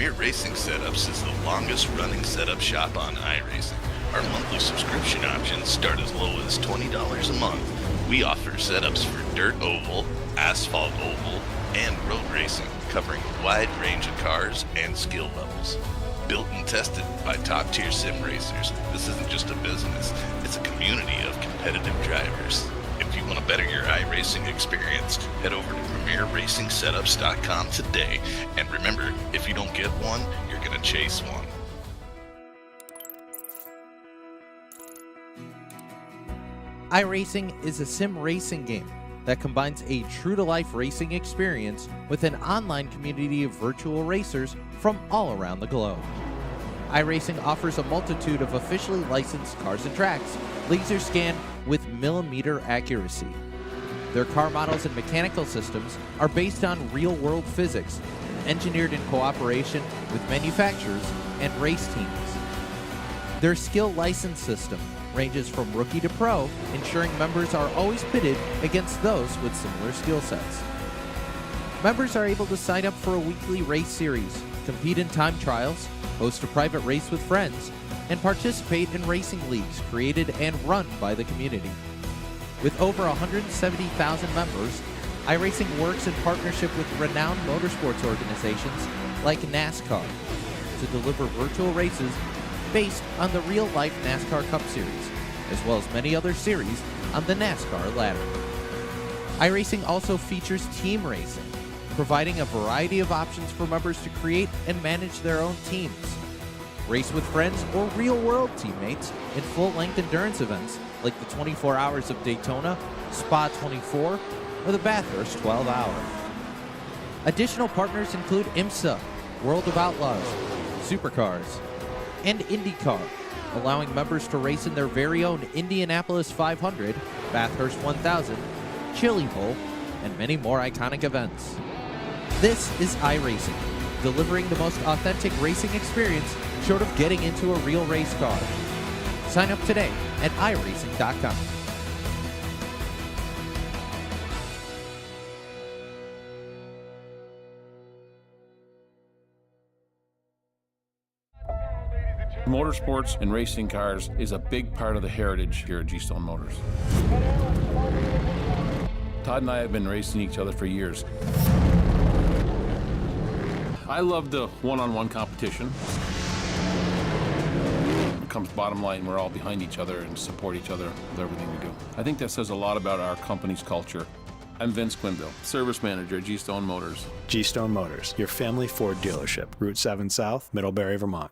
Premier Racing Setups is the longest running setup shop on iRacing. Our monthly subscription options start as low as $20 a month. We offer setups for dirt oval, asphalt oval, and road racing, covering a wide range of cars and skill levels. Built and tested by top-tier sim racers, this isn't just a business, it's a community of competitive drivers. If you want to better your iRacing experience, head over to PremierRacingSetups.com today. And remember, if you don't get one, you're going to chase one. iRacing is a sim racing game that combines a true-to-life racing experience with an online community of virtual racers from all around the globe. iRacing offers a multitude of officially licensed cars and tracks, laser scanned with millimeter accuracy. Their car models and mechanical systems are based on real-world physics, engineered in cooperation with manufacturers and race teams. Their skill license system ranges from rookie to pro, ensuring members are always pitted against those with similar skill sets. Members are able to sign up for a weekly race series, compete in time trials, host a private race with friends, and participate in racing leagues created and run by the community. With over 170,000 members, iRacing works in partnership with renowned motorsports organizations like NASCAR to deliver virtual races based on the real-life NASCAR Cup Series, as well as many other series on the NASCAR ladder. iRacing also features team racing, providing a variety of options for members to create and manage their own teams. Race with friends or real-world teammates in full-length endurance events like the 24 Hours of Daytona, Spa 24, or the Bathurst 12 Hour. Additional partners include IMSA, World of Outlaws, Supercars, and IndyCar, allowing members to race in their very own Indianapolis 500, Bathurst 1000, Chili Bowl, and many more iconic events. This is iRacing, delivering the most authentic racing experience short of getting into a real race car. Sign up today at iRacing.com. Motorsports and racing cars is a big part of the heritage here at G-Stone Motors. Todd and I have been racing each other for years. I love the one-on-one competition. It comes bottom line, we're all behind each other and support each other with everything we do. I think that says a lot about our company's culture. I'm Vince Quinville, Service Manager at G-Stone Motors. G-Stone Motors, your family Ford dealership, Route 7 South, Middlebury, Vermont.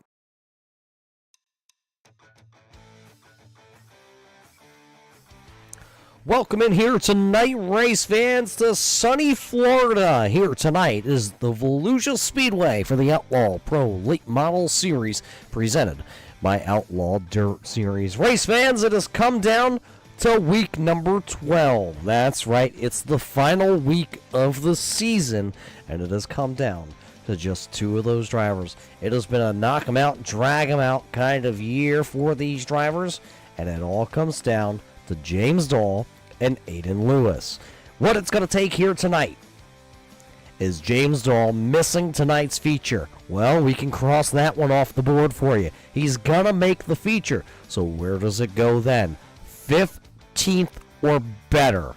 Welcome in here tonight, race fans, to sunny Florida. Here tonight is the Volusia Speedway for the Outlaw Pro Late Model Series, presented by Outlaw Dirt Series. Race fans, it has come down to week number 12. That's right, it's the final week of the season, and it has come down to just two of those drivers. It has been a knock 'em out, drag 'em out kind of year for these drivers, and it all comes down to James Dahl and Aiden Lewis. What it's going to take here tonight is James Dahl missing tonight's feature. Well, we can cross that one off the board for you. He's going to make the feature. So where does it go then? 15th or better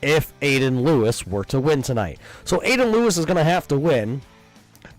if Aiden Lewis were to win tonight. So Aiden Lewis is going to have to win.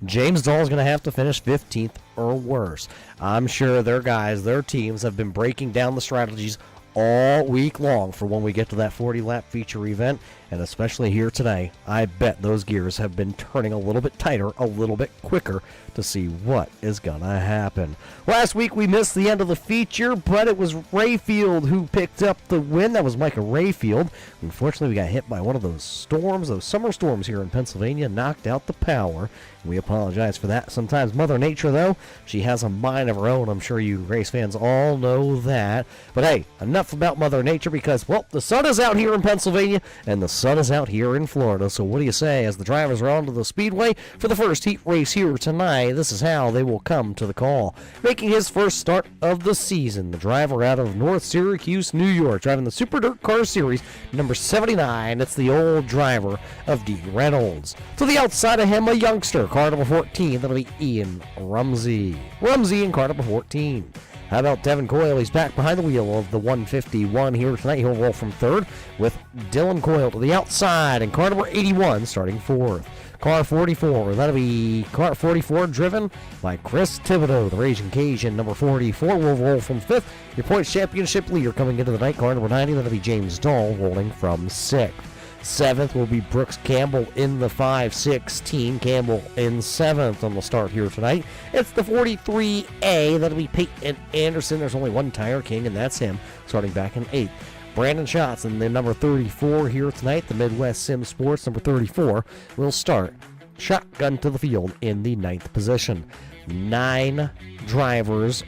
James Dahl is going to have to finish 15th or worse. I'm sure their guys, their teams have been breaking down the strategies all week long for when we get to that 40-lap feature event, and especially here today, I bet those gears have been turning a little bit tighter, a little bit quicker to see what is gonna happen. Last week we missed the end of the feature, but it was Rayfield who picked up the win. That was Micah Rayfield. Unfortunately, we got hit by one of those storms, those summer storms here in Pennsylvania, knocked out the power. We apologize for that. Sometimes Mother Nature, though, she has a mind of her own. I'm sure you race fans all know that. But hey, enough about Mother Nature because, well, the sun is out here in Pennsylvania, and the sun is out here in Florida. So what do you say as the drivers are onto the speedway for the first heat race here tonight? This is how they will come to the call. Making his first start of the season, the driver out of North Syracuse, New York, driving the Super Dirt Car Series, number 79. It's the old driver of Dean Reynolds. To the outside of him, a youngster, car number 14. That'll be Ian Rumsey. Rumsey in car number 14. How about Devin Coyle? He's back behind the wheel of the 151 here tonight. He'll roll from third with Dylan Coyle to the outside, and car number 81 starting fourth. Car 44, that'll be car 44 driven by Chris Thibodeau. The Raging Cajun, number 44, will roll from fifth. Your points championship leader coming into the night, car number 90, that'll be James Dahl, rolling from sixth. Seventh will be Brooks Campbell in the 5-16. Campbell in seventh on the start here tonight. It's the 43A. That'll be Peyton Anderson. There's only one tire king, and that's him, starting back in eighth. Brandon Schatz in the number 34 here tonight. The Midwest Sim Sports number 34 will start shotgun to the field in the ninth position. 9 drivers,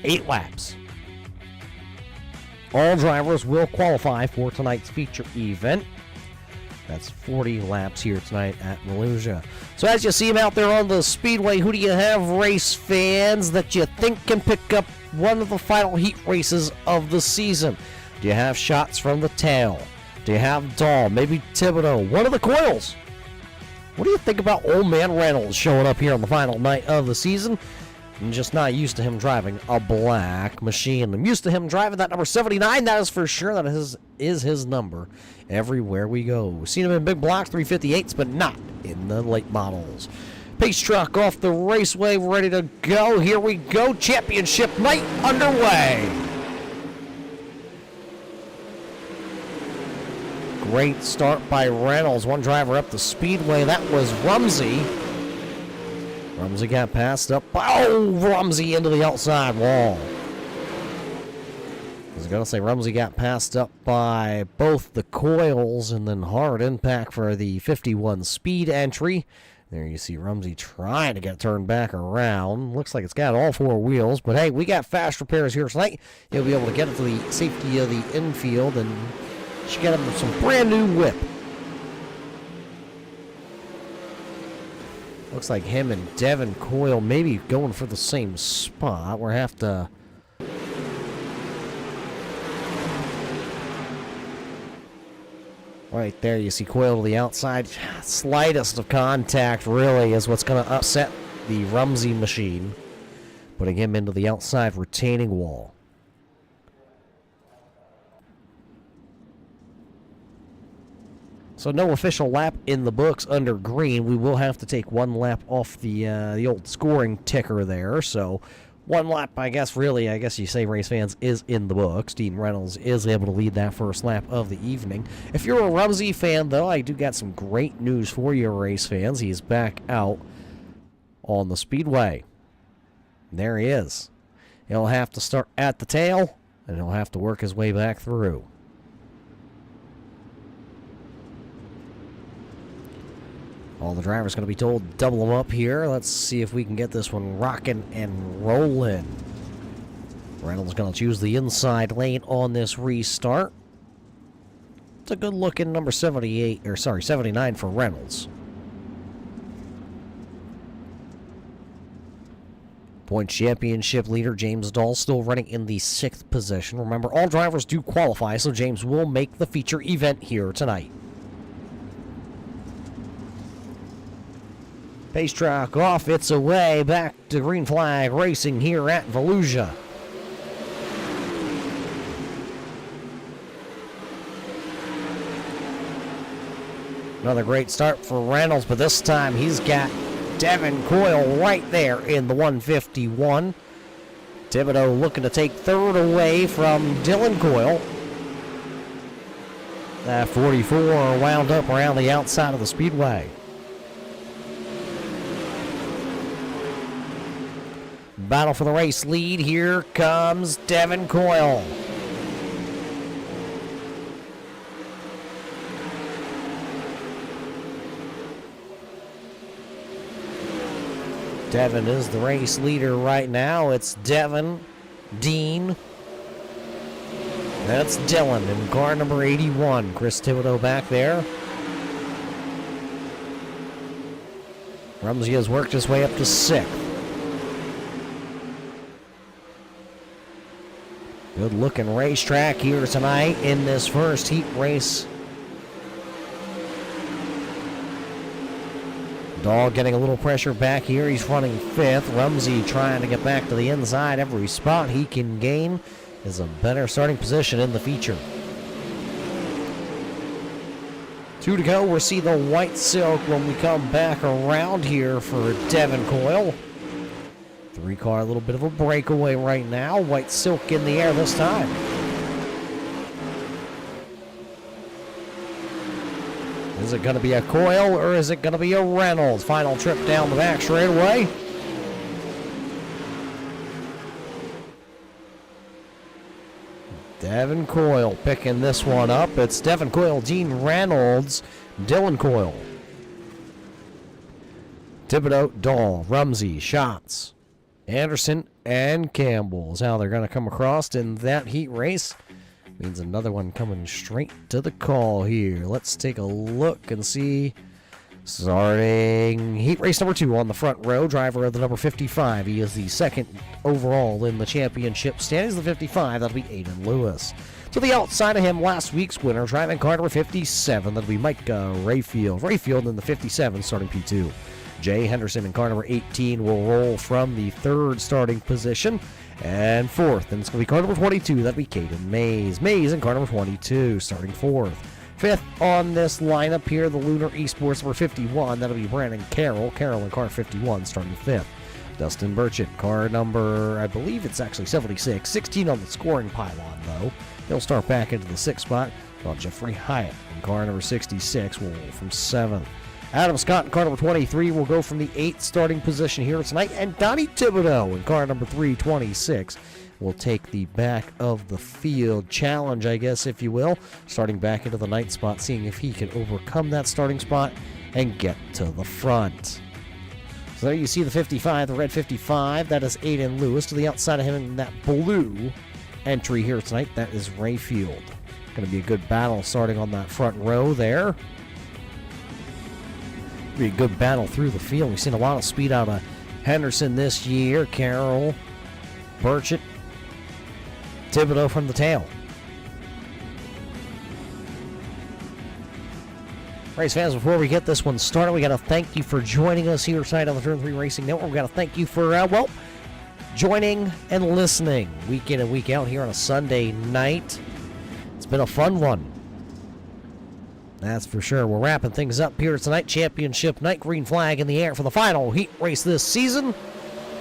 8 laps. All drivers will qualify for tonight's feature event. That's 40 laps here tonight at Volusia. So as you see him out there on the speedway, who do you have, race fans, that you think can pick up one of the final heat races of the season? Do you have shots from the tail? Do you have Dahl? Maybe Thibodeau? One of the Coils? What do you think about Old Man Reynolds showing up here on the final night of the season? I'm just not used to him driving a black machine. I'm used to him driving that number 79, that is for sure. That is his number everywhere we go. We've seen him in big blocks, 358s, but not in the late models. Pace truck off the raceway, ready to go. Here we go, championship night underway. Great start by Reynolds. One driver up the speedway, that was Rumsey. Rumsey got passed up. Rumsey into the outside wall. I was going to say Rumsey got passed up by both the Coils, and then hard impact for the 51 speed entry. There you see Rumsey trying to get turned back around. Looks like it's got all 4 wheels, but hey, we got fast repairs here tonight. He'll be able to get it to the safety of the infield, and should get him some brand new whip. Looks like him and Devin Coyle maybe going for the same spot. We'll have to... Right there, you see Coyle to the outside. Slightest of contact, really, is what's going to upset the Rumsey machine. Putting him into the outside retaining wall. So no official lap in the books under green. We will have to take 1 lap off the old scoring ticker there. So 1 lap, I guess you say, race fans, is in the books. Dean Reynolds is able to lead that first lap of the evening. If you're a Rumsey fan, though, I do got some great news for you, race fans. He's back out on the speedway. There he is. He'll have to start at the tail, and he'll have to work his way back through. All the drivers going to be told to double them up here. Let's see if we can get this one rocking and rolling. Reynolds going to choose the inside lane on this restart. It's a good looking number 79 for Reynolds. Points championship leader James Dahl still running in the 6th position. Remember, all drivers do qualify, so James will make the feature event here tonight. Pace track off its way back to Green Flag Racing here at Volusia. Another great start for Reynolds, but this time he's got Devin Coyle right there in the 151. Thibodeau looking to take third away from Dylan Coyle. That 44 wound up around the outside of the speedway. Battle for the race lead. Here comes Devin Coyle. Devin is the race leader right now. It's Devin, Dean, That's Dylan in car number 81. Chris Thibodeau back there. Rumsey has worked his way up to 6th. Good looking racetrack here tonight in this first heat race. Dahl getting a little pressure back here. He's running 5th. Rumsey trying to get back to the inside. Every spot he can gain is a better starting position in the feature. 2 to go. We'll see the white silk when we come back around here for Devin Coyle. 3-car, a little bit of a breakaway right now. White silk in the air this time. Is it going to be a Coyle or is it going to be a Reynolds? Final trip down the back straightaway. Devin Coyle picking this one up. It's Devin Coyle, Dean Reynolds, Dylan Coyle. Thibodeau, Dahl, Rumsey, Schatz, Anderson, and Campbell is how they're going to come across in that heat race. Means another one coming straight to the call here. Let's take a look and see. Starting heat race number 2 on the front row, driver of the number 55. He is the 2nd overall in the championship standings. The 55, that'll be Aiden Lewis. To the outside of him, last week's winner, driving car number 57, that'll be Mike Rayfield. Rayfield in the 57, starting P2. Jay Henderson in car number 18 will roll from the 3rd starting position. And 4th, and it's going to be car number 22, that'll be Caden Mays. Mays in car number 22, starting 4th. 5th on this lineup here, the Lunar Esports number 51. That'll be Brandon Carroll. Carroll in car 51, starting 5th. Dustin Burchett, car number, I believe it's actually 76. 16 on the scoring pylon, though. He'll start back into the 6th spot, while Jeffrey Hyatt in car number 66 will roll from 7th. Adam Scott in car number 23 will go from the 8th starting position here tonight. And Donnie Thibodeau in car number 326 will take the back of the field challenge, I guess, if you will. Starting back into the 9th spot, seeing if he can overcome that starting spot and get to the front. So there you see the 55, the red 55. That is Aiden Lewis. To the outside of him in that blue entry here tonight, that is Rayfield. Going to be a good battle starting on that front row there. Be a good battle through the field. We've seen a lot of speed out of Henderson this year. Carroll, Burchett, Thibodeau from the tail. Race fans, before we get this one started, we got to thank you for joining us here tonight on the Turn 3 Racing Network. We got to thank you for, joining and listening week in and week out here on a Sunday night. It's been a fun one. That's for sure. We're wrapping things up here tonight. Championship night, green flag in the air for the final heat race this season.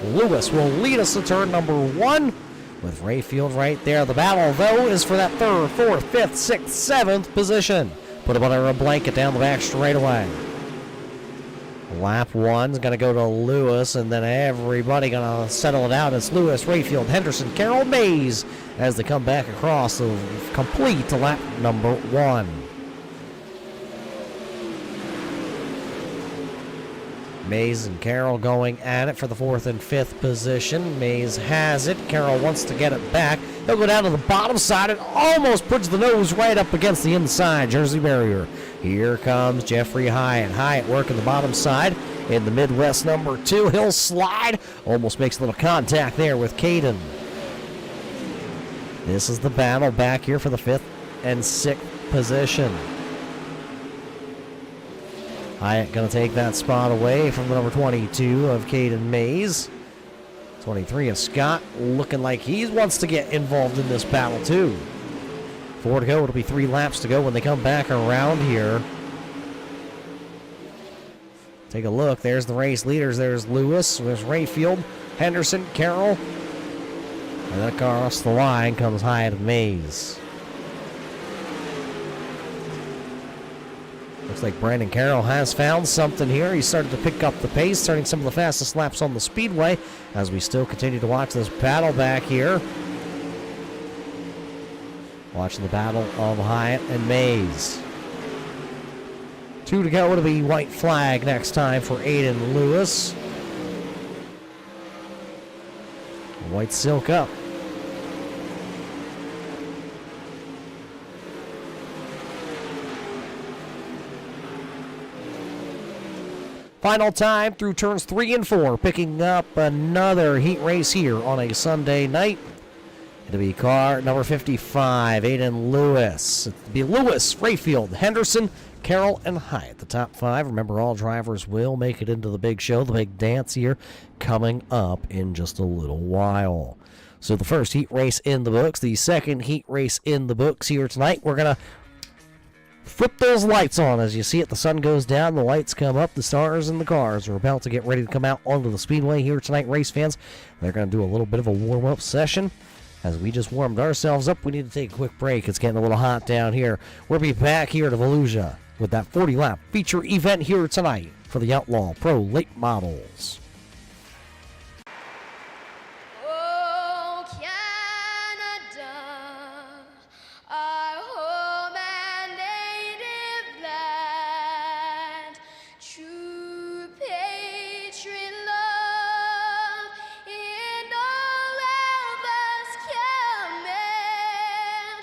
Lewis will lead us to turn number 1 with Rayfield right there. The battle, though, is for that 3rd, 4th, 5th, 6th, 7th position. Put him under a blanket down the back straightaway. Lap 1's going to go to Lewis, and then everybody going to settle it out. It's Lewis, Rayfield, Henderson, Carroll, Mays as they come back across to complete to lap number 1. Mays and Carroll going at it for the 4th and 5th position. Mays has it. Carroll wants to get it back. He'll go down to the bottom side and almost puts the nose right up against the inside Jersey barrier. Here comes Jeffrey Hyatt. Hyatt working the bottom side in the Midwest number 2. He'll slide. Almost makes a little contact there with Caden. This is the battle back here for the 5th and 6th position. Hyatt going to take that spot away from the number 22 of Caden Mays. 23 of Scott looking like he wants to get involved in this battle too. 4 to go. It'll be 3 laps to go when they come back around here. Take a look. There's the race leaders. There's Lewis. There's Rayfield, Henderson, Carroll. And then across the line comes Hyatt and Mays. Looks like Brandon Carroll has found something here. He started to pick up the pace, starting some of the fastest laps on the speedway as we still continue to watch this battle back here. Watching the battle of Hyatt and Mays. 2 to go. It'll be white flag next time for Aiden Lewis. White silk up. Final time through turns 3 and 4, picking up another heat race here on a Sunday night. It'll be car number 55, Aiden Lewis. It'll be Lewis, Rayfield, Henderson, Carroll, and Hyatt, the top 5. Remember, all drivers will make it into the big show, the big dance here, coming up in just a little while. So the first heat race in the books, the second heat race in the books here tonight. We're going to flip those lights on. As you see it, the sun goes down, the lights come up, the stars and the cars are about to get ready to come out onto the speedway here tonight, race fans. They're going to do a little bit of a warm-up session. As we just warmed ourselves up, we need to take a quick break. It's getting a little hot down here. We'll be back here to Volusia with that 40-lap feature event here tonight for the Outlaw Pro Late Models. Oh, Canada, our home and native land, true patriot love in all of us command.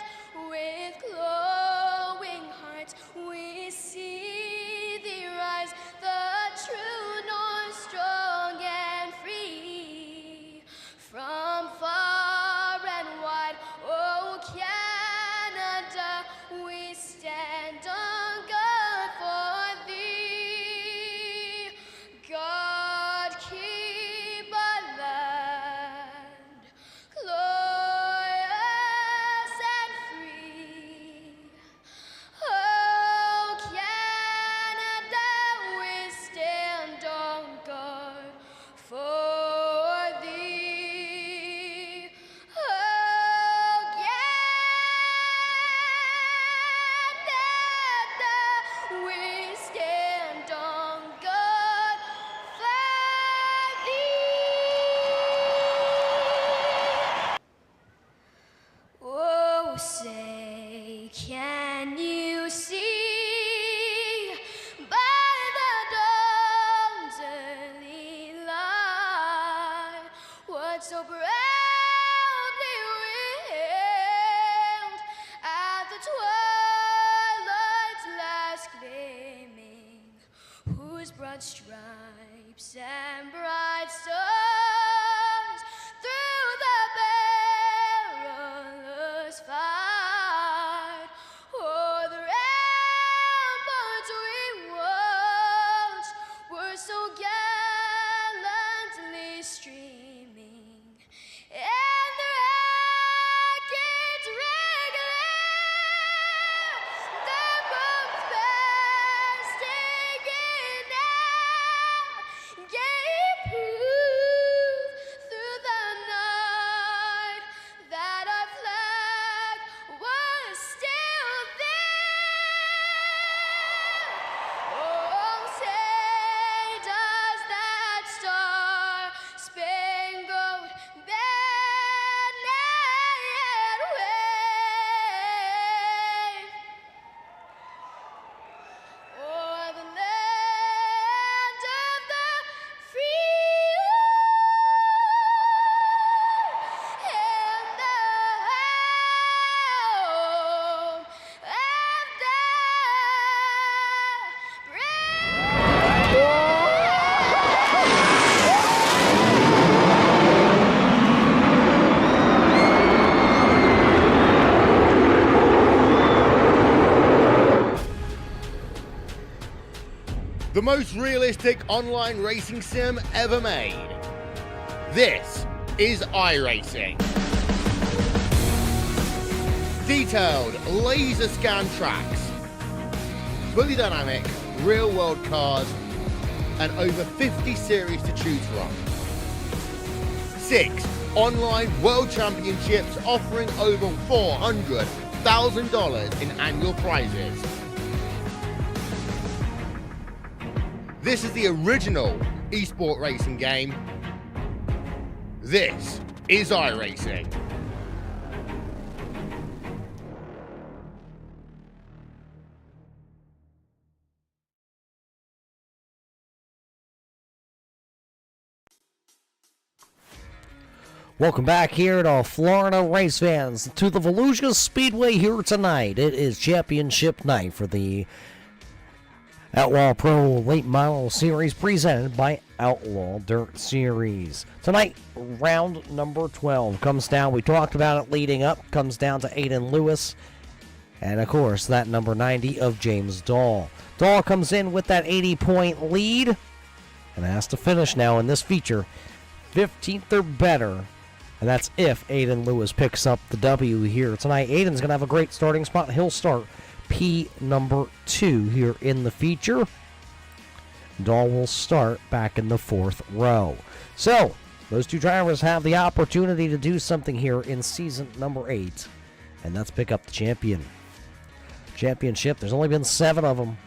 With glowing hearts we see thee rise, the true north, strong and free. From far and wide, oh Canada, we stand on guard for thee. God keep our land glorious and free. Oh Canada, we stand on guard for thee. Oh Canada, we stand on guard for thee. Oh, say, can you see by the dawn's early light what so proudly we hailed at the twilight's last gleaming, whose broad stripes and bright stars through the perilous fight o'er the ramparts we watched were so gallantly streaming, and the rackets regular, the bombs bursting in air, gave proof through the night that our flag was still there. Oh, say does that star-spangled banner yet wave o'er the land of the free and the home of the The most realistic online racing sim ever made. This is iRacing. Detailed laser scan tracks, fully dynamic real world cars, and over 50 series to choose from. 6 online world championships offering over $400,000 in annual prizes. This is the original esport racing game. This is iRacing. Welcome back here to Florida race fans to the Volusia Speedway here tonight. It is championship night for the Outlaw Pro Late Model Series presented by Outlaw Dirt Series. Tonight, round number 12 comes down. We talked about it leading up. Comes down to Aiden Lewis. And, of course, that number 90 of James Dahl. Dahl comes in with that 80-point lead and has to finish now in this feature 15th or better. And that's if Aiden Lewis picks up the W here tonight. Aiden's going to have a great starting spot. He'll start P number 2 here in the feature. Dahl will start back in the 4th row. So, those two drivers have the opportunity to do something here in season number 8, and that's pick up the championship. There's only been 7 of them.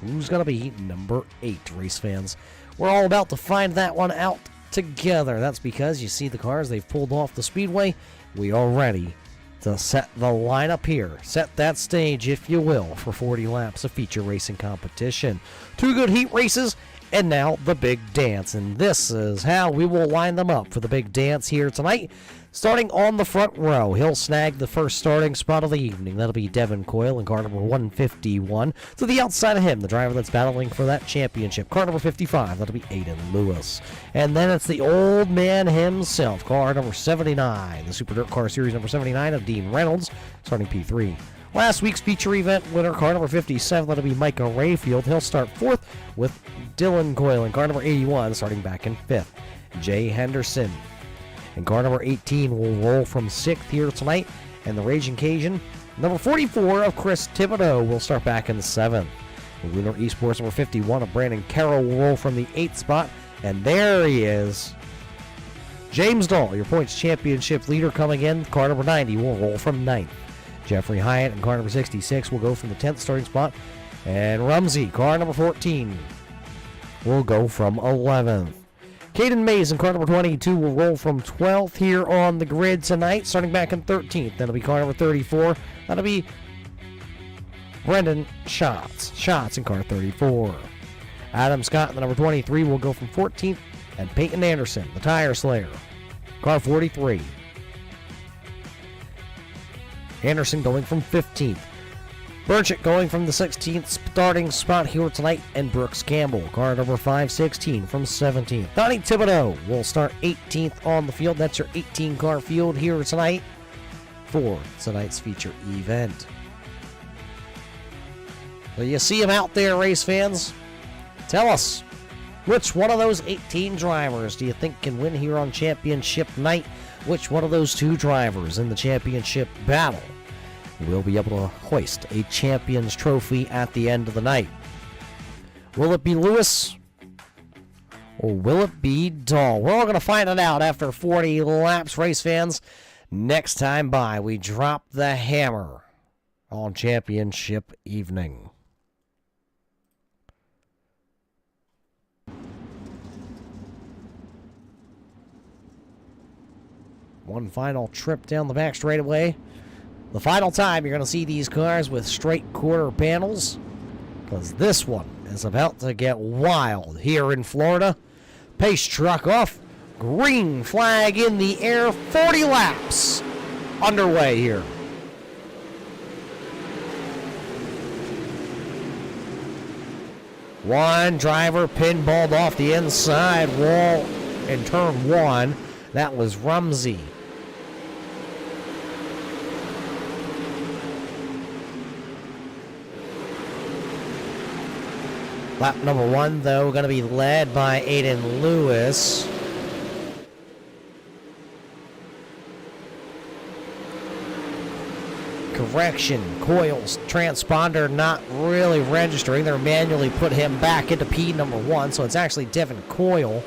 Who's going to be number 8, race fans? We're all about to find that one out together. That's because you see the cars, they've pulled off the speedway. We are ready to set the lineup here. Set that stage, if you will, for 40 laps of feature racing competition. 2 good heat races, and now the big dance. And this is how we will line them up for the big dance here tonight. Starting on the front row, he'll snag the first starting spot of the evening. That'll be Devin Coyle in car number 151. To the outside of him, the driver that's battling for that championship, car number 55. That'll be Aiden Lewis. And then it's the old man himself, car number 79, the Super Dirt Car Series number 79 of Dean Reynolds, starting P3. Last week's feature event winner, car number 57, that'll be Micah Rayfield. He'll start 4th with Dylan Coyle in car number 81, starting back in 5th. Jay Henderson and car number 18 will roll from 6th here tonight. And the Raging Cajun, number 44 of Chris Thibodeau, will start back in the 7th. The winner Esports number 51 of Brandon Carroll will roll from the 8th spot. And there he is. James Dahl, your points championship leader, coming in. Car number 90 will roll from 9th. Jeffrey Hyatt and car number 66 will go from the 10th starting spot. And Rumsey, car number 14, will go from 11th. Caden Mays in car number 22 will roll from 12th here on the grid tonight, starting back in 13th. That'll be car number 34. That'll be Brendan Schatz in car 34. Adam Scott in the number 23 will go from 14th, and Peyton Anderson, the Tire Slayer, car 43. Anderson going from 15th. Burchett going from the 16th starting spot here tonight, and Brooks Campbell, car number 516, from 17th. Donnie Thibodeau will start 18th on the field. That's your 18-car field here tonight for tonight's feature event. So you see him out there, race fans. Tell us, which one of those 18 drivers do you think can win here on championship night? Which one of those 2 drivers in the championship battle will be able to hoist a champion's trophy at the end of the night? Will it be Lewis, or will it be Dahl? We're all going to find it out after 40 laps, race fans. Next time by, we drop the hammer on championship evening. One final trip down the back straightaway. The final time you're going to see these cars with straight quarter panels, because this one is about to get wild here in Florida. Pace truck off, green flag in the air, 40 laps underway here. One driver pinballed off the inside wall in turn 1. That was Rumsey. Lap number 1, though, going to be led by Aiden Lewis. Correction, Coyle's transponder not really registering. They're manually put him back into P number 1, so it's actually Devin Coyle.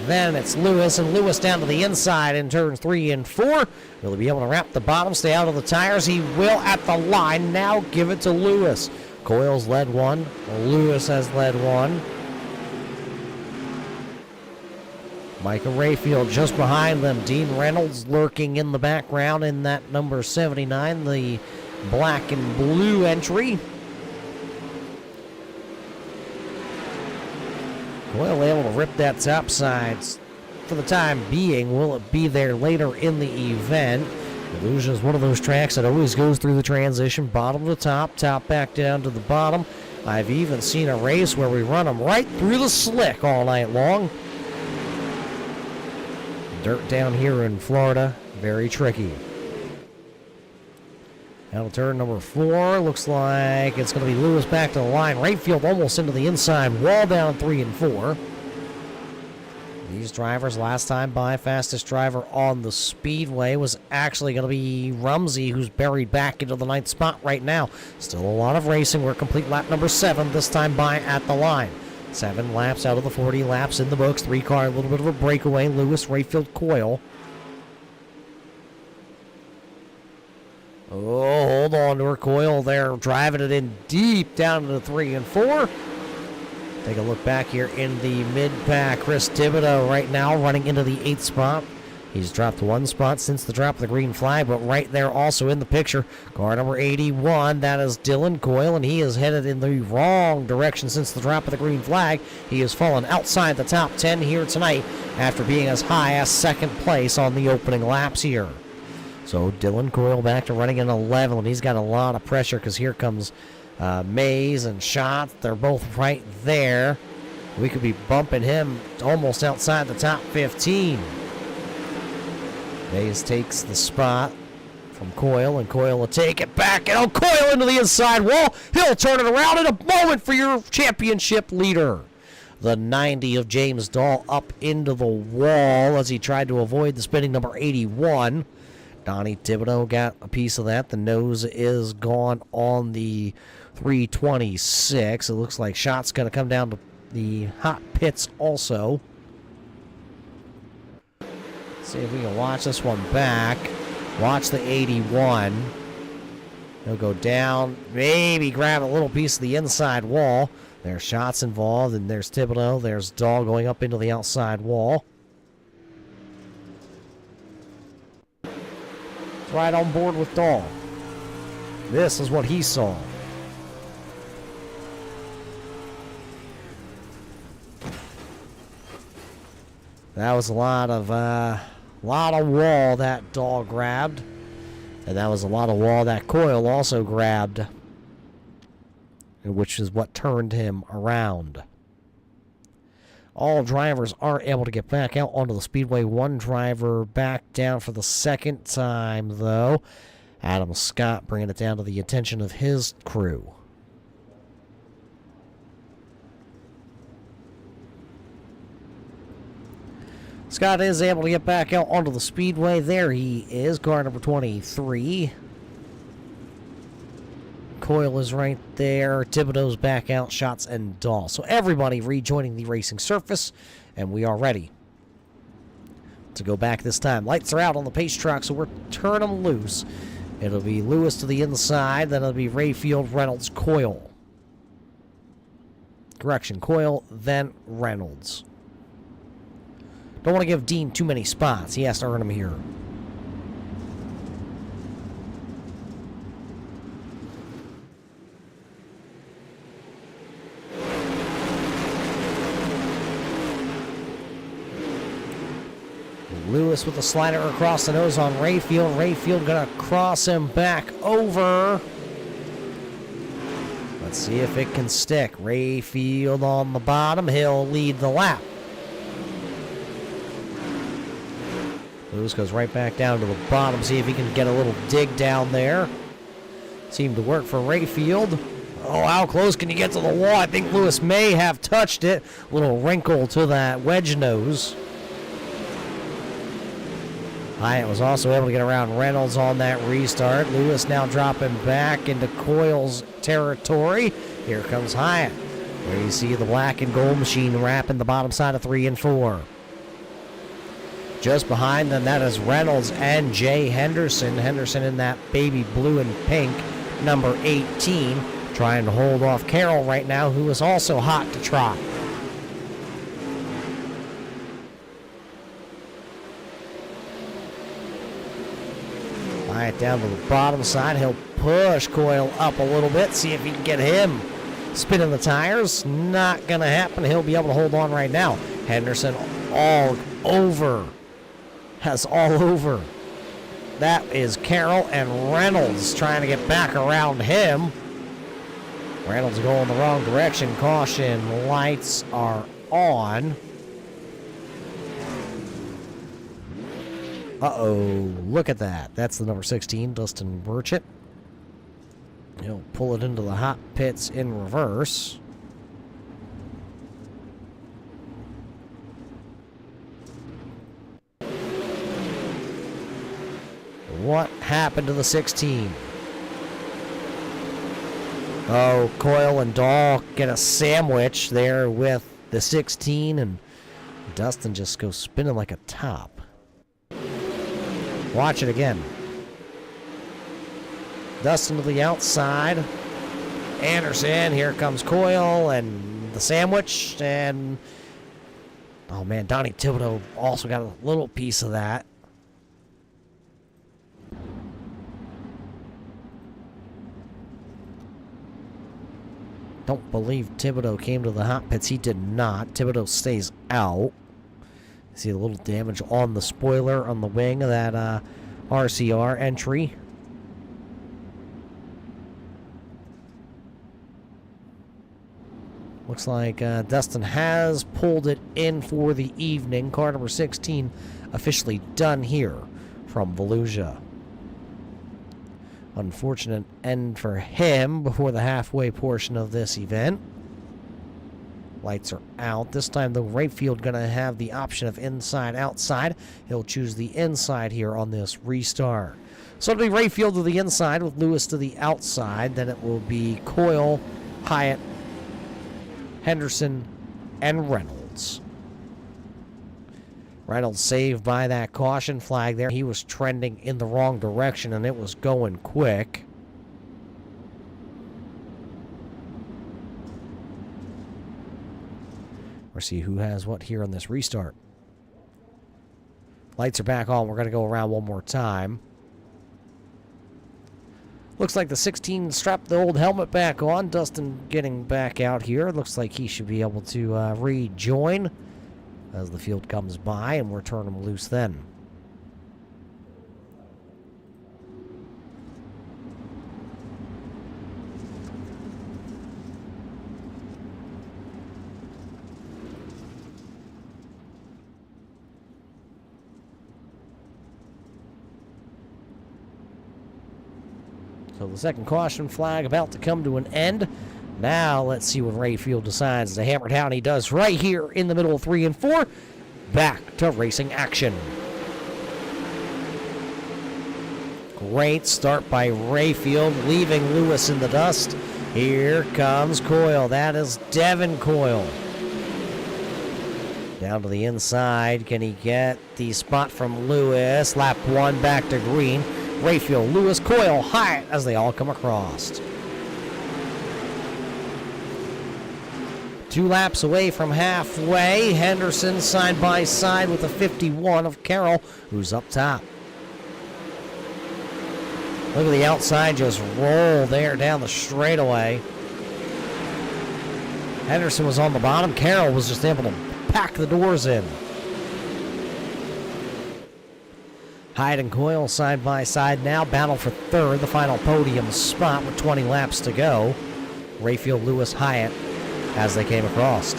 Then it's Lewis, and Lewis down to the inside in turns 3 and 4. Will he be able to wrap the bottom, stay out of the tires? He will at the line. Now give it to Lewis. Coyle's led 1. Lewis has led 1. Micah Rayfield just behind them. Dean Reynolds lurking in the background in that number 79, the black and blue entry. Coyle able to rip that top side for the time being. Will it be there later in the event? Volusia is one of those tracks that always goes through the transition, bottom to top, top back down to the bottom. I've even seen a race where we run them right through the slick all night long. Dirt down here in Florida, very tricky. Out of turn number 4, looks like it's going to be Lewis back to the line. Rayfield almost into the inside wall down 3 and 4. These drivers last time by, fastest driver on the speedway was actually going to be Rumsey, who's buried back into the 9th spot right now. Still a lot of racing. We're complete lap number 7, this time by at the line. 7 laps out of the 40 laps in the books. 3 car, a little bit of a breakaway. Lewis, Rayfield, Coyle. Oh, hold on to her, Coyle there, driving it in deep down to the 3 and 4. Take a look back here in the mid-pack. Chris Thibodeau right now running into the 8th spot. He's dropped 1 spot since the drop of the green flag, but right there also in the picture, car number 81, that is Dylan Coyle, and he is headed in the wrong direction since the drop of the green flag. He has fallen outside the top 10 here tonight after being as high as 2nd place on the opening laps here. So Dylan Coyle back to running in 11, and he's got a lot of pressure because here comes Mays and Schatz. They're both right there. We could be bumping him almost outside the top 15. Mays takes the spot from Coyle, and Coyle will take it back, and Coyle into the inside wall. He'll turn it around in a moment for your championship leader. The 90 of James Dahl up into the wall as he tried to avoid the spinning number 81. Donnie Thibodeau got a piece of that. The nose is gone on the 326. It looks like Schatz going to come down to the hot pits also. Let's see if we can watch this one back. Watch the 81. He'll go down, maybe grab a little piece of the inside wall. There's Schatz involved, and there's Thibodeau. There's Dahl going up into the outside wall. Right on board with Dahl. This is what he saw. That was a lot of wall that Dahl grabbed, and that was a lot of wall that Coyle also grabbed, which is what turned him around. All drivers are able to get back out onto the speedway. 1 driver back down for the 2nd time, though. Adam Scott bringing it down to the attention of his crew. Scott is able to get back out onto the speedway. There he is, car number 23. Coyle is right there. Thibodeau's back out, Schatz and Dahl. So everybody rejoining the racing surface, and we are ready to go back this time. Lights are out on the pace track, so we're turning them loose. It'll be Lewis to the inside, then it'll be Rayfield, Reynolds, Coyle. Correction, Coyle, then Reynolds. Don't want to give Dean too many spots. He has to earn them here. Lewis with the slider across the nose on Rayfield. Rayfield gonna cross him back over. Let's see if it can stick. Rayfield on the bottom. He'll lead the lap. Lewis goes right back down to the bottom. See if he can get a little dig down there. Seemed to work for Rayfield. Oh, how close can you get to the wall? I think Lewis may have touched it. Little wrinkle to that wedge nose. Hyatt was also able to get around Reynolds on that restart. Lewis now dropping back into Coyle's territory. Here comes Hyatt, where you see the black and gold machine wrapping the bottom side of 3 and 4. Just behind them, that is Reynolds and Jay Henderson. Henderson in that baby blue and pink, number 18, trying to hold off Carroll right now, who is also hot to trot. Hyatt down to the bottom side. He'll push Coyle up a little bit, see if he can get him spinning the tires. Not going to happen. He'll be able to hold on right now. Henderson all over. Has all over. That is Carroll and Reynolds trying to get back around him. Reynolds going the wrong direction. Caution lights are on. Uh-oh, look at that. That's the number 16, Dustin Burchett. He'll pull it into the hot pits in reverse. What happened to the 16? Oh, Coyle and Dahl get a sandwich there with the 16, and Dustin just goes spinning like a top. Watch it again. Dustin to the outside. Anderson, here comes Coyle and the sandwich, and oh man, Donnie Thibodeau also got a little piece of that. Don't believe Thibodeau came to the hot pits. He did not. Thibodeau stays out. See a little damage on the spoiler on the wing of that RCR entry. Looks like Dustin has pulled it in for the evening. Car number 16 officially done here from Volusia. Unfortunate end for him before the halfway portion of this event. Lights are out. This time, the right field going to have the option of inside, outside. He'll choose the inside here on this restart. So it'll be right field to the inside with Lewis to the outside. Then it will be Coyle, Hyatt, Henderson, and Reynolds. Reynolds saved by that caution flag there. He was trending in the wrong direction, and it was going quick. We'll see who has what here on this restart. Lights are back on. We're going to go around one more time. Looks like the 16 strapped the old helmet back on. Dustin getting back out here. Looks like he should be able to rejoin as the field comes by, and we're turning him loose then. So the second caution flag about to come to an end. Now let's see what Rayfield decides to hammer down. He does right here in the middle of 3 and 4. Back to racing action. Great start by Rayfield, leaving Lewis in the dust. Here comes Coyle. That is Devin Coyle. Down to the inside. Can he get the spot from Lewis? Lap 1 back to green. Rayfield, Lewis, Coyle, Hyatt as they all come across. 2 laps away from halfway. Henderson side by side with the 51 of Carroll, who's up top. Look at the outside just roll there down the straightaway. Henderson was on the bottom. Carroll was just able to pack the doors in. Hyde and Coyle side by side now. Battle for third, the final podium spot with 20 laps to go. Rayfield, Lewis, Hyatt as they came across.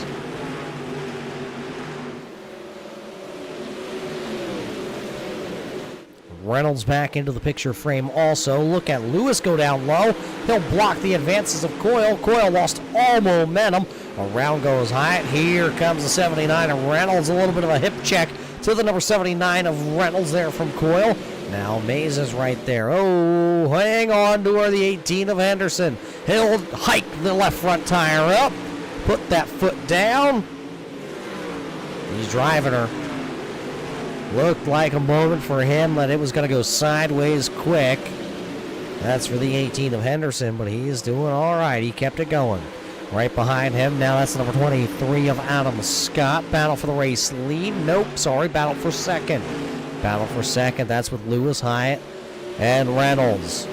Reynolds back into the picture frame also. Look at Lewis go down low. He'll block the advances of Coyle. Coyle lost all momentum. Around goes Hyatt. Here comes the 79 of Reynolds. A little bit of a hip check to the number 79 of Reynolds there from Coyle. Now Mays is right there. Oh, hang on to her, the 18 of Henderson. He'll hike the left front tire up. Put that foot down. He's driving her. Looked like a moment for him that it was going to go sideways quick. That's for the 18 of Henderson, but he's doing all right. He kept it going. Right behind him, now that's number 23 of Adam Scott. Battle for the race lead. Nope, sorry, battle for second. Battle for second, that's with Lewis, Hyatt, and Reynolds.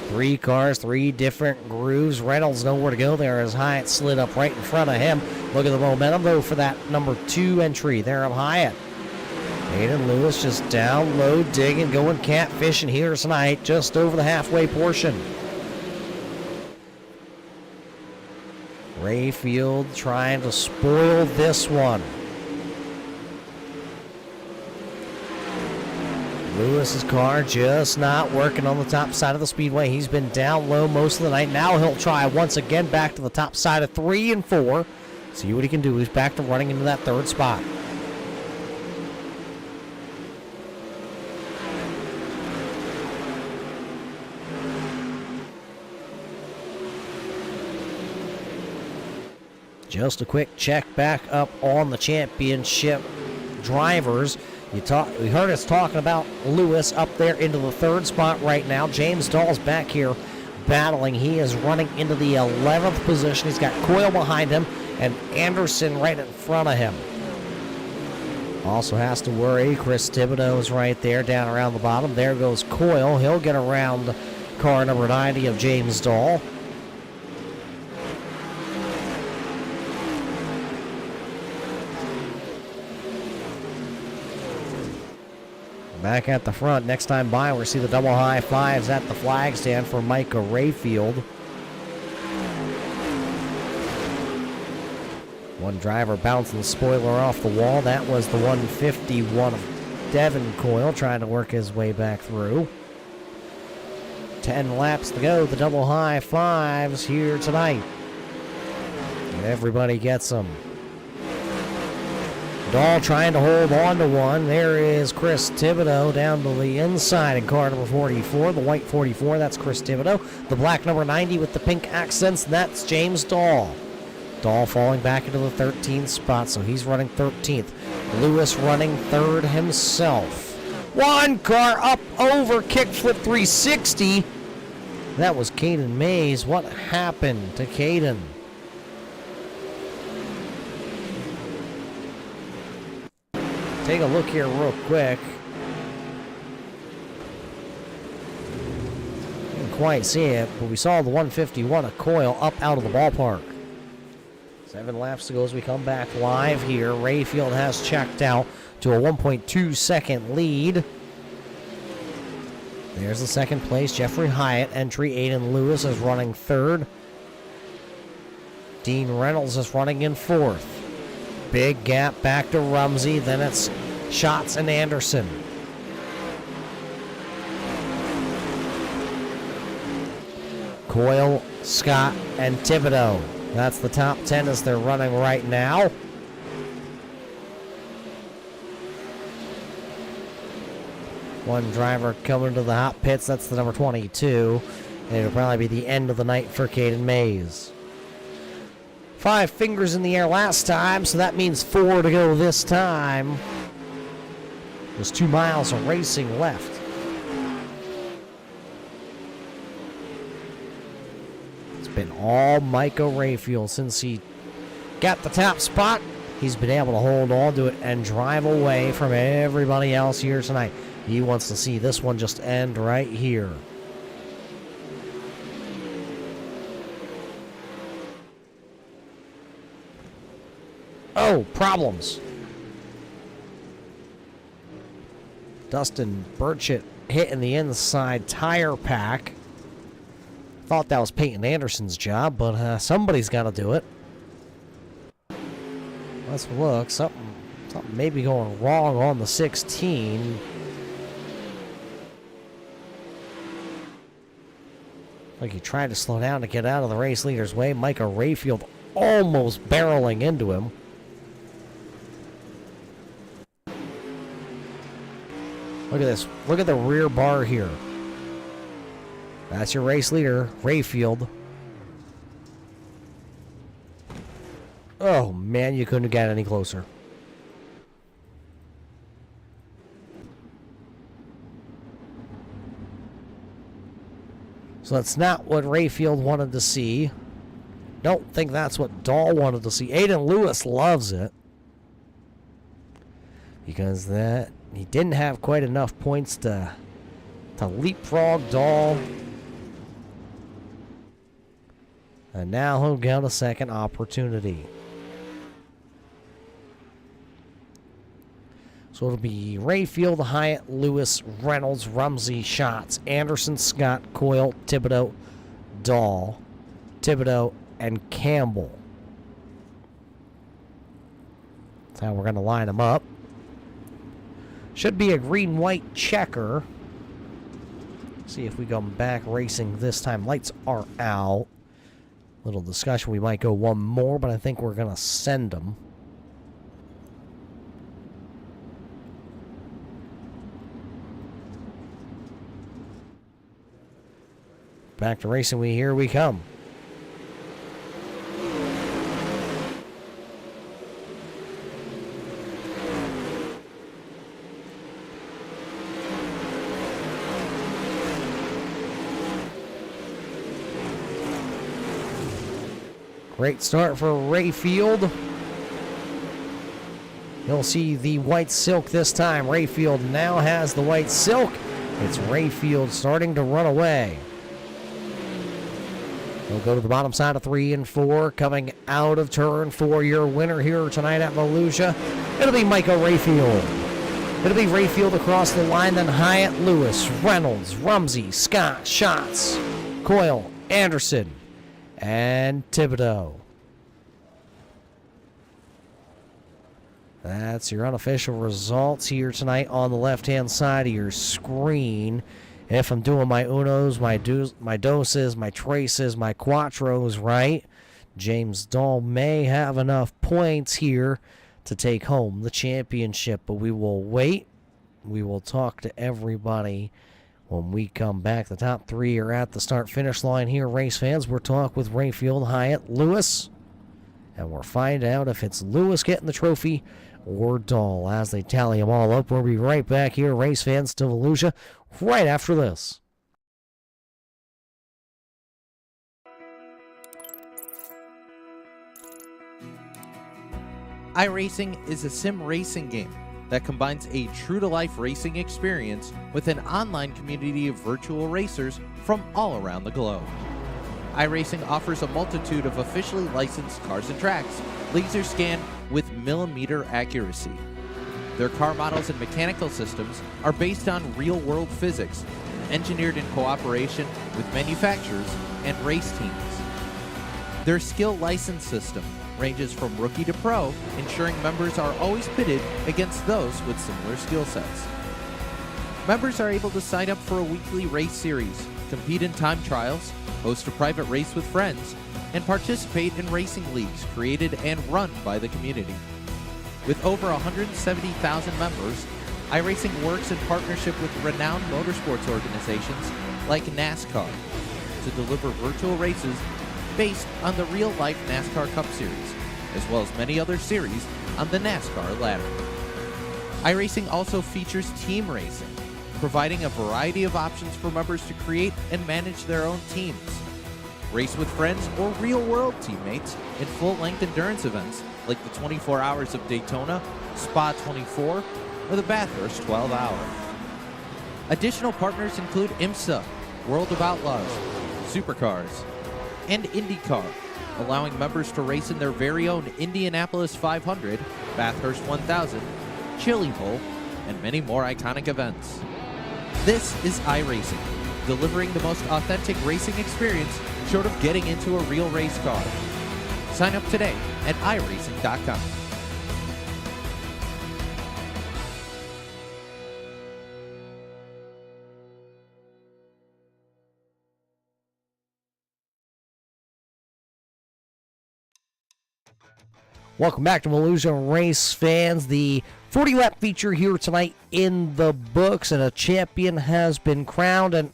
3 cars, 3 different grooves. Reynolds nowhere to go there as Hyatt slid up right in front of him. Look at the momentum, though, for that number 2 entry there of Hyatt. Aiden Lewis just down low, digging, going catfishing here tonight, just over the halfway portion. Rayfield trying to spoil this one. Lewis's car just not working on the top side of the speedway. He's been down low most of the night. Now he'll try once again back to the top side of 3 and 4. See what he can do. He's back to running into that third spot. Just a quick check back up on the championship drivers. We heard us talking about Lewis up there into the third spot right now. James Dahl's back here battling. He is running into the 11th position. He's got Coyle behind him and Anderson right in front of him. Also has to worry, Chris Thibodeau is right there down around the bottom. There goes Coyle. He'll get around car number 90 of James Dahl. Back at the front, next time by, we'll see the double high fives at the flag stand for Micah Rayfield. One driver bouncing the spoiler off the wall. That was the 151 of Devin Coyle trying to work his way back through. 10 laps to go. The double high fives here tonight. And everybody gets them. Dahl trying to hold on to one. There is Chris Thibodeau down to the inside in car number 44. The white 44, that's Chris Thibodeau. The black number 90 with the pink accents, that's James Dahl. Dahl falling back into the 13th spot, so he's running 13th. Lewis running third himself. One car up over kickflip 360. That was Caden Mays. What happened to Caden? Take a look here real quick. Didn't quite see it, but we saw the 151 of Coyle up out of the ballpark. 7 laps to go as we come back live here. Rayfield has checked out to a 1.2 second lead. There's the second place. Jeffrey Hyatt entry. Aiden Lewis is running third. Dean Reynolds is running in fourth. Big gap back to Rumsey. Then it's Schatz and Anderson. Coyle, Scott, and Thibodeau. That's the top 10 as they're running right now. One driver coming to the hot pits. That's the number 22. And it'll probably be the end of the night for Caden Mays. 5 fingers in the air last time, so that means 4 to go this time. There's 2 miles of racing left. It's been all Micah Rayfield since he got the top spot. He's been able to hold on to it and drive away from everybody else here tonight. He wants to see this one just end right here. Oh, problems. Dustin Burchett hitting the inside tire pack. Thought that was Peyton Anderson's job, but somebody's got to do it. Let's look. Something may be going wrong on the 16. Like he tried to slow down to get out of the race leader's way. Micah Rayfield almost barreling into him. Look at this. Look at the rear bar here. That's your race leader, Rayfield. Oh, man, you couldn't have got any closer. So that's not what Rayfield wanted to see. Don't think that's what Dahl wanted to see. Aiden Lewis loves it. Because he didn't have quite enough points to leapfrog Dahl. And now he'll get a second opportunity. So it'll be Rayfield, Hyatt, Lewis, Reynolds, Rumsey, Schatz, Anderson, Scott, Coyle, Thibodeau, Dahl, Thibodeau, and Campbell. how we're going to line them up. Should be a green-white checker. See if we go back racing this time. Lights are out. Little discussion. We might go one more, but I think we're going to send them. Back to racing. Here we come. Great start for Rayfield. You'll see the white silk this time. Rayfield now has the white silk. It's Rayfield starting to run away. We'll go to the bottom side of 3 and 4. Coming out of turn 4, your winner here tonight at Volusia. It'll be Michael Rayfield. It'll be Rayfield across the line, then Hyatt, Lewis, Reynolds, Rumsey, Scott, Schatz, Coyle, Anderson, and Thibodeau. That's your unofficial results here tonight on the left-hand side of your screen. If I'm doing my unos, my doses, my traces, my quattros right, James Dahl may have enough points here to take home the championship, but we will wait. We will talk to everybody when we come back. The top 3 are at the start-finish line here, race fans. We'll talk with Rayfield, Hyatt, Lewis, and we'll find out if it's Lewis getting the trophy or Dahl as they tally them all up. We'll be right back here, race fans, to Volusia, right after this. iRacing is a sim racing game that combines a true-to-life racing experience with an online community of virtual racers from all around the globe. iRacing offers a multitude of officially licensed cars and tracks, laser scanned with millimeter accuracy. Their car models and mechanical systems are based on real-world physics, engineered in cooperation with manufacturers and race teams. Their skill license system ranges from rookie to pro, ensuring members are always pitted against those with similar skill sets. Members are able to sign up for a weekly race series, compete in time trials, host a private race with friends, and participate in racing leagues created and run by the community. With over 170,000 members, iRacing works in partnership with renowned motorsports organizations like NASCAR to deliver virtual races based on the real-life NASCAR Cup Series, as well as many other series on the NASCAR ladder. iRacing also features team racing, providing a variety of options for members to create and manage their own teams. Race with friends or real-world teammates in full-length endurance events like the 24 Hours of Daytona, Spa 24, or the Bathurst 12 Hour. Additional partners include IMSA, World of Outlaws, Supercars, and IndyCar, allowing members to race in their very own Indianapolis 500, Bathurst 1000, Chili Bowl, and many more iconic events. This is iRacing, delivering the most authentic racing experience short of getting into a real race car. Sign up today at iRacing.com. Welcome back to Volusia race fans. The 40-lap feature here tonight in the books, and a champion has been crowned. And,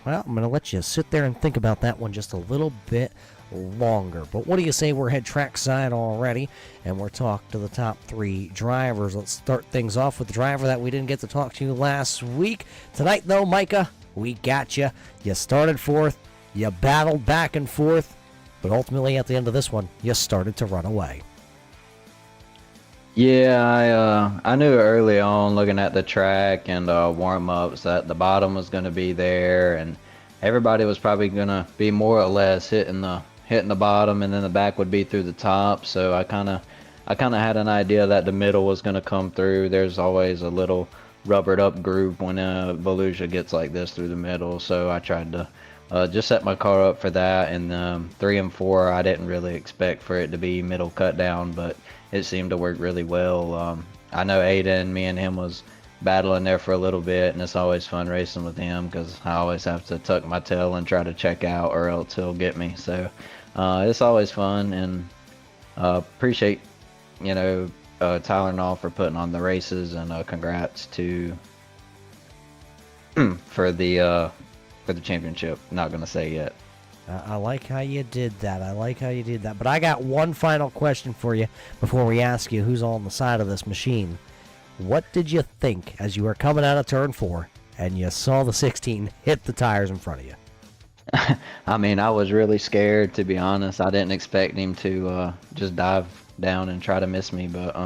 well, I'm going to let you sit there and think about that one just a little bit longer. But what do you say we're head trackside already, and we're talking to the top 3 drivers. Let's start things off with the driver that we didn't get to talk to last week. Tonight, though, Micah, we got you. You started 4th. You battled back and forth. But ultimately, at the end of this one, you started to run away. Yeah, I knew early on looking at the track and warm-ups that the bottom was going to be there, and everybody was probably going to be more or less hitting the bottom, and then the back would be through the top. So I kind of had an idea that the middle was going to come through. There's always a little rubbered up groove when Volusia gets like this through the middle. So I tried to just set my car up for that. And 3 and 4, I didn't really expect for it to be middle cut down, but it seemed to work really well. I know Aiden, me and him was battling there for a little bit, and it's always fun racing with him because I always have to tuck my tail and try to check out, or else he'll get me. So it's always fun, and appreciate Tyler and all for putting on the races, and congrats to for the championship. Not gonna say yet. I like how you did that. But I got one final question for you before we ask you who's on the side of this machine. What did you think as you were coming out of turn 4 and you saw the 16 hit the tires in front of you? I mean, I was really scared, to be honest. I didn't expect him to just dive down and try to miss me, but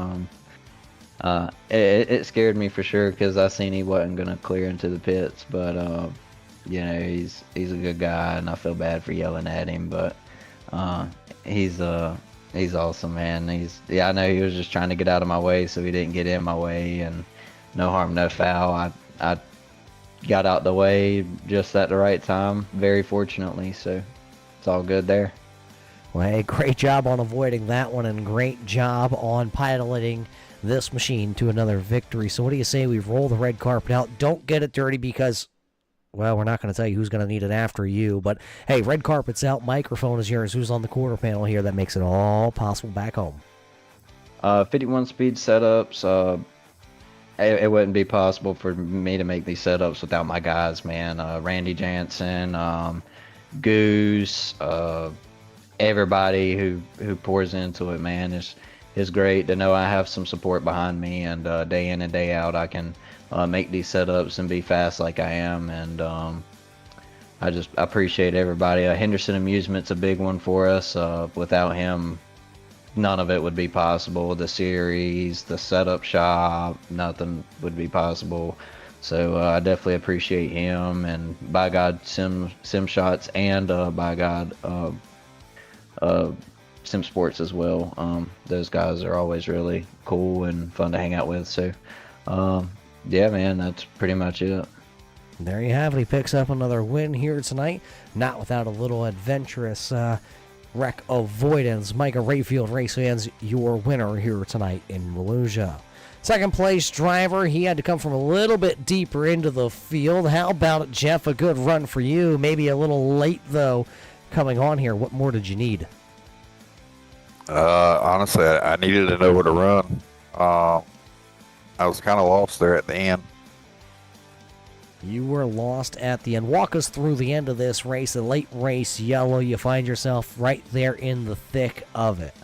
it scared me for sure because I seen he wasn't gonna clear into the pits. But he's a good guy, and I feel bad for yelling at him, but he's awesome, man. I know he was just trying to get out of my way, so he didn't get in my way, and no harm, no foul. I got out the way just at the right time, very fortunately, so it's all good there. Well, hey, great job on avoiding that one, and great job on piloting this machine to another victory. So what do you say we roll the red carpet out? Don't get it dirty because, well, we're not going to tell you who's going to need it after you. But, hey, red carpet's out. Microphone is yours. Who's on the quarter panel here that makes it all possible back home? 51 speed setups. It wouldn't be possible for me to make these setups without my guys, man. Randy Jansen, Goose, everybody who pours into it, man. It's great to know I have some support behind me, and day in and day out I can make these setups and be fast like I am, and I appreciate everybody. Henderson Amusement's a big one for us. Without him, none of it would be possible. The series, the setup shop, nothing would be possible. So I definitely appreciate him, and by God, Sim Shots, and by God, Sim Sports as well. Those guys are always really cool and fun to hang out with. So yeah, man, that's pretty much it. There you have it. He picks up another win here tonight, not without a little adventurous wreck avoidance. Micah Rayfield Race Fans, your winner here tonight in Volusia. Second place driver, he had to come from a little bit deeper into the field. How about it, Jeff? A good run for you. Maybe a little late, though, coming on here. What more did you need? Honestly, I needed to know where to run. I was kind of lost there at the end. You were lost at the end. Walk us through the end of this race, the late race yellow. You find yourself right there in the thick of it.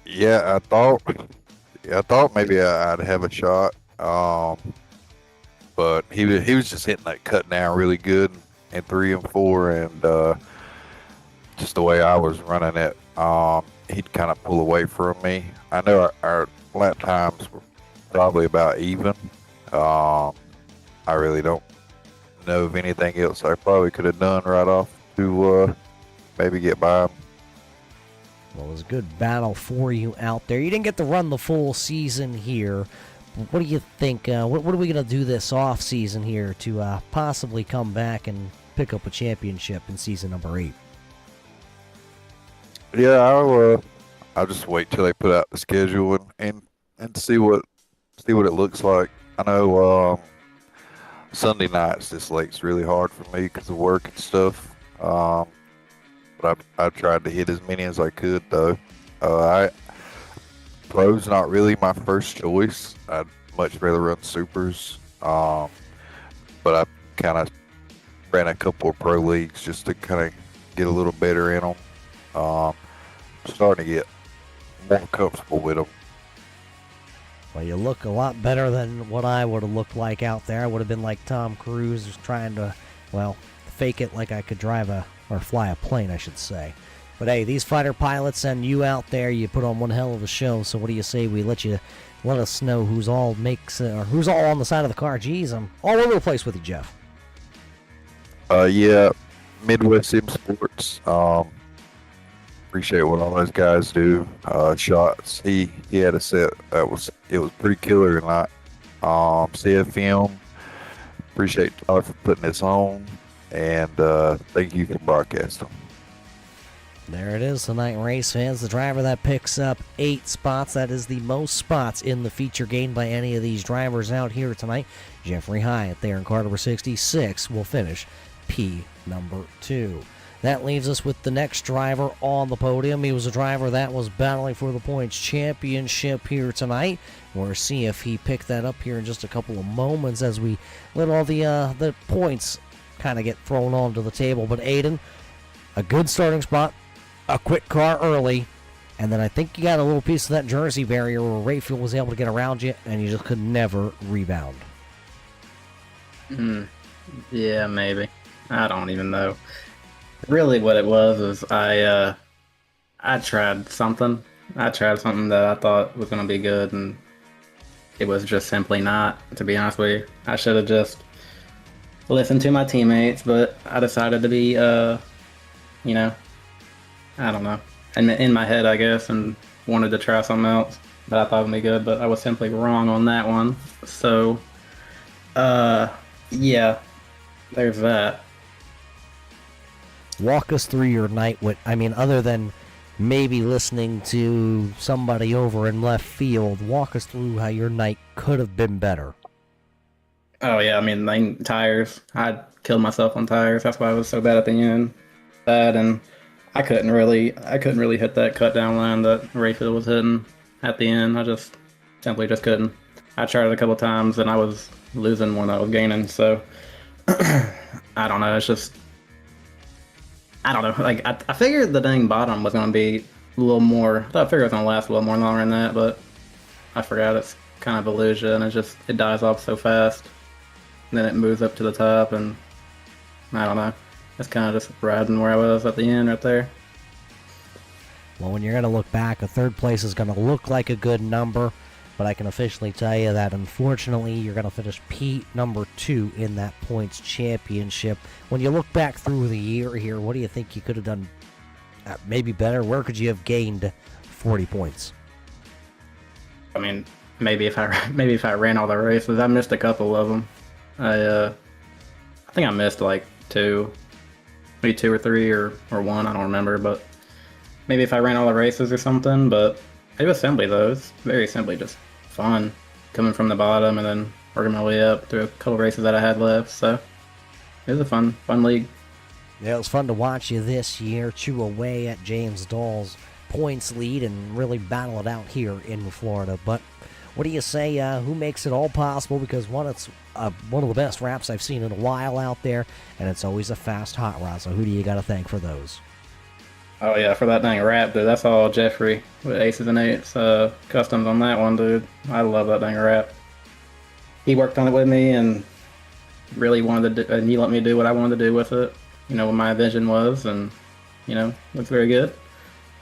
Yeah, I thought maybe I'd have a shot. But he was just hitting that cut down really good in 3 and 4, and just the way I was running it, he'd kind of pull away from me. I know our lap times were probably about even. I really don't know of anything else I probably could have done right off to maybe get by him. Well, it was a good battle for you out there. You didn't get to run the full season here. What do you think? What are we going to do this off season here to possibly come back and pick up a championship in season number 8? Yeah, I'll just wait till they put out the schedule and see what it looks like. I know Sunday nights this late's really hard for me because of work and stuff. But I tried to hit as many as I could, though. Pro's not really my first choice. I'd much rather run supers. But I kind of ran a couple of pro leagues just to kind of get a little better in them. Starting to get more comfortable with them. Well, you look a lot better than what I would have looked like out there. I would have been like Tom Cruise, just trying to, well, fake it like I could or fly a plane, I should say. But hey, these fighter pilots and you out there, you put on one hell of a show. So what do you say we let us know who's all on the side of the car? Geez, I'm all over the place with you, Jeff. Yeah, Midwest Sim Sports. Appreciate what all those guys do. Shots. He had a set it was pretty killer tonight. CFM. Appreciate Tyler for putting this on, and thank you for broadcasting. There it is tonight, race fans. The driver that picks up 8 spots. That is the most spots in the feature gained by any of these drivers out here tonight. Jeffrey Hyatt there in car number 66 will finish P number 2. That leaves us with the next driver on the podium. He was a driver that was battling for the points championship here tonight. We'll see if he picked that up here in just a couple of moments as we let all the points kind of get thrown onto the table. But Aiden, a good starting spot, a quick car early, and then I think you got a little piece of that Jersey barrier where Rayfield was able to get around you, and you just could never rebound. Yeah, maybe. I don't even know. Really, what it was is I tried something. I tried something that I thought was going to be good, and it was just simply not, to be honest with you. I should have just listened to my teammates, but I decided to be, I don't know, in my head, I guess, and wanted to try something else that I thought would be good, but I was simply wrong on that one. So, yeah, there's that. Walk us through your night. Other than maybe listening to somebody over in left field, walk us through how your night could have been better. Oh yeah, tires. I killed myself on tires. That's why I was so bad at the end. That, and I couldn't really hit that cut down line that Rayfield was hitting at the end. I simply couldn't. I tried it a couple times and I was losing more than I was gaining. So I don't know. It's just, I don't know. Like I figured the dang bottom was gonna be a little more. I figured it was gonna last a little more longer than that, but I forgot it's kind of Volusia and it dies off so fast. And then it moves up to the top, and I don't know. It's kind of just riding where I was at the end right there. Well, when you're going to look back, a third place is going to look like a good number, but I can officially tell you that unfortunately you're going to finish P number 2 in that points championship. When you look back through the year here, what do you think you could have done maybe better? Where could you have gained 40 points? I mean, maybe if I ran all the races. I missed a couple of them. I think I missed like 2, maybe 2 or 3 or 1. I don't remember, but maybe if I ran all the races or something. But it was simply though. It's very simply just fun coming from the bottom and then working my way up through a couple races that I had left. So it was a fun league. Yeah, it was fun to watch you this year chew away at James Dahl's points lead and really battle it out here in Florida. But what do you say? Who makes it all possible? Because it's one of the best wraps I've seen in a while out there, and it's always a fast hot rod. So who do you got to thank for those? Oh yeah, for that dang wrap, dude. That's all Jeffrey with aces and eights customs on that one, dude. I love that dang wrap. He worked on it with me and really wanted to do, and he let me do what I wanted to do with it. You know what my vision was, and looks very good.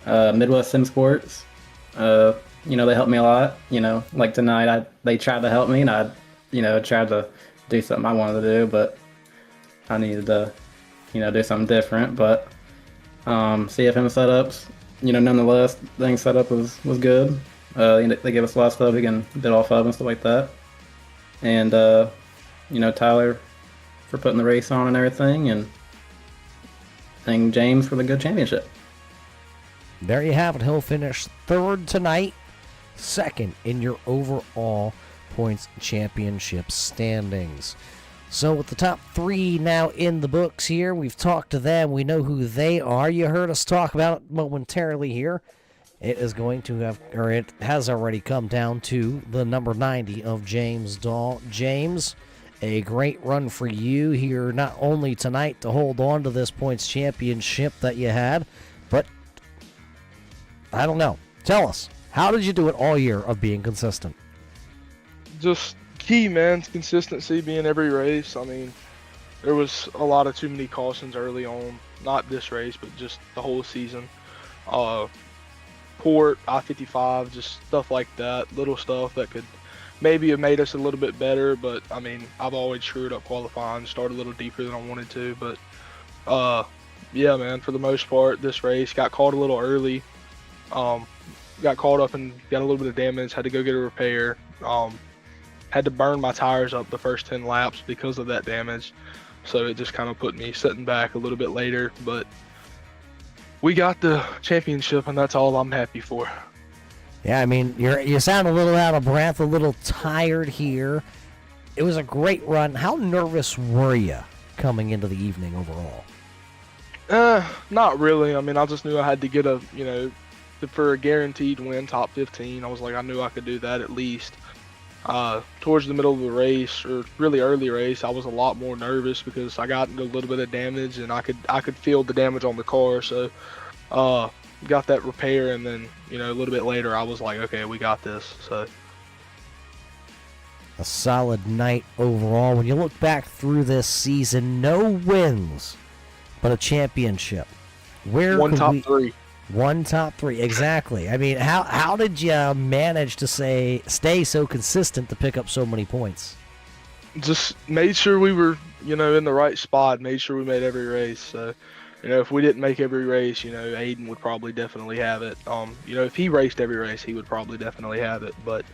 Midwest Sim Sports. They helped me a lot. Like tonight, they tried to help me, and I, tried to do something I wanted to do, but I needed to, do something different. But CFM setups, nonetheless, the thing setup was good. They gave us a lot of stuff we can bid off of and stuff like that. And Tyler for putting the race on and everything, and thank James for the good championship. There you have it. He'll finish 3rd tonight, 2nd in your overall points championship standings. So with the top 3 now in the books here, we've talked to them. We know who they are. You heard us talk about it momentarily here. It is going to have, or it has already come down to the number 90 of James Dahl. James, a great run for you here, not only tonight to hold on to this points championship that you had, but I don't know. Tell us, how did you do it all year of being consistent? Just key, man. Consistency, being every race. I mean, there was a lot of too many cautions early on. Not this race, but just the whole season. Port, I-55, just stuff like that. Little stuff that could maybe have made us a little bit better, but I mean, I've always screwed up qualifying, started a little deeper than I wanted to, but yeah, man, for the most part, this race got caught a little early. Got caught up and got a little bit of damage, had to go get a repair. Had to burn my tires up the first 10 laps because of that damage. So it just kind of put me sitting back a little bit later. But we got the championship, and that's all I'm happy for. Yeah, I mean, you sound a little out of breath, a little tired here. It was a great run. How nervous were you coming into the evening overall? Not really. I mean, I just knew I had to get for a guaranteed win, top 15. I was like, I knew I could do that at least. Towards the middle of the race, or really early race, I was a lot more nervous because I got into a little bit of damage, and I could feel the damage on the car. So, got that repair, and then a little bit later, I was like, okay, we got this. So. A solid night overall. When you look back through this season, no wins, but a championship. One top three. One top three, exactly. I mean, how did you manage to stay so consistent to pick up so many points? Just made sure we were, in the right spot. Made sure we made every race. So, if we didn't make every race, Aiden would probably definitely have it. If he raced every race, he would probably definitely have it. But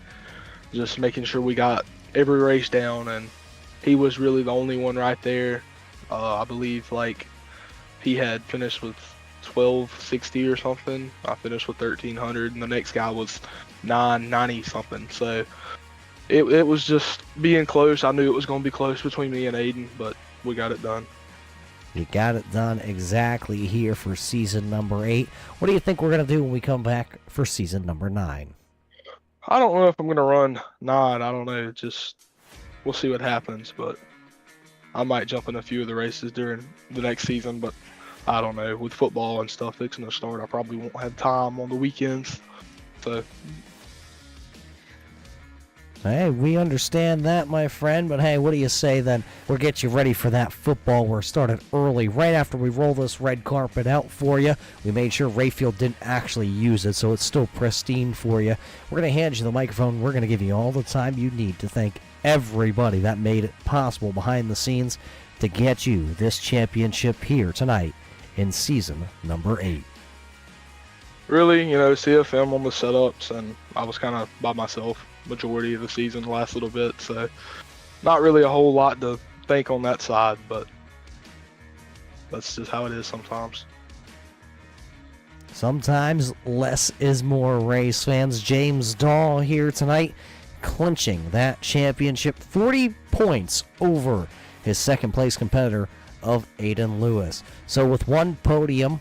just making sure we got every race down, and he was really the only one right there. I believe he had finished with 1260 or something. I finished with 1300, and the next guy was 990 something. So it was just being close. I knew it was going to be close between me and Aiden, but we got it done. You got it done exactly here for season number 8. What do you think we're going to do when we come back for season number 9? I don't know if I'm going to run 9. I don't know. Just we'll see what happens, but I might jump in a few of the races during the next season, but I don't know. With football and stuff fixing to start, I probably won't have time on the weekends. So. Hey, we understand that, my friend, but hey, what do you say then? We'll get you ready for that football. We're started early, right after we roll this red carpet out for you. We made sure Rayfield didn't actually use it, so it's still pristine for you. We're going to hand you the microphone. We're going to give you all the time you need to thank everybody that made it possible behind the scenes to get you this championship here tonight in season number 8. Really, CFM on the setups, and I was kind of by myself majority of the season, the last little bit, so not really a whole lot to think on that side, but that's just how it is sometimes. Sometimes less is more, race fans. James Dahl here tonight, clinching that championship, 40 points over his second place competitor of Aiden Lewis. So with one podium,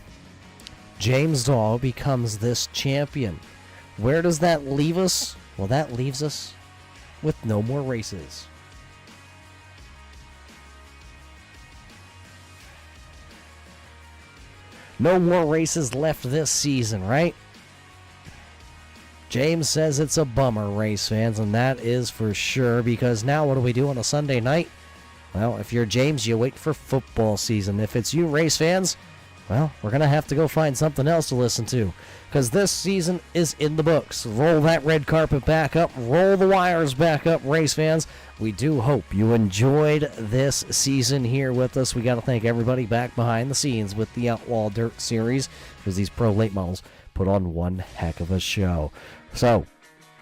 James Dahl becomes this champion. Where does that leave us? Well, that leaves us with no more races. No more races left this season, right? James says it's a bummer, race fans, and that is for sure, because now what do we do on a Sunday night? Well, if you're James, you wait for football season. If it's you, race fans, well, we're going to have to go find something else to listen to, because this season is in the books. Roll that red carpet back up. Roll the wires back up, race fans. We do hope you enjoyed this season here with us. We got to thank everybody back behind the scenes with the Outlaw Dirt Series, because these pro late models put on one heck of a show. So,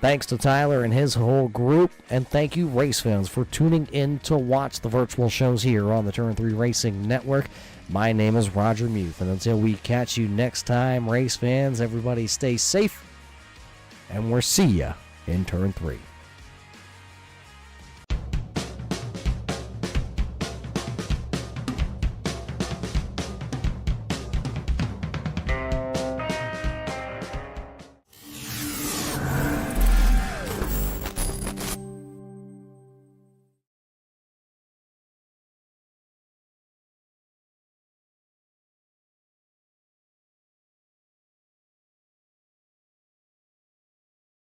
thanks to Tyler and his whole group, and thank you, race fans, for tuning in to watch the virtual shows here on the Turn 3 Racing Network. My name is Roger Muth, and until we catch you next time, race fans, everybody stay safe, and we'll see ya in Turn 3.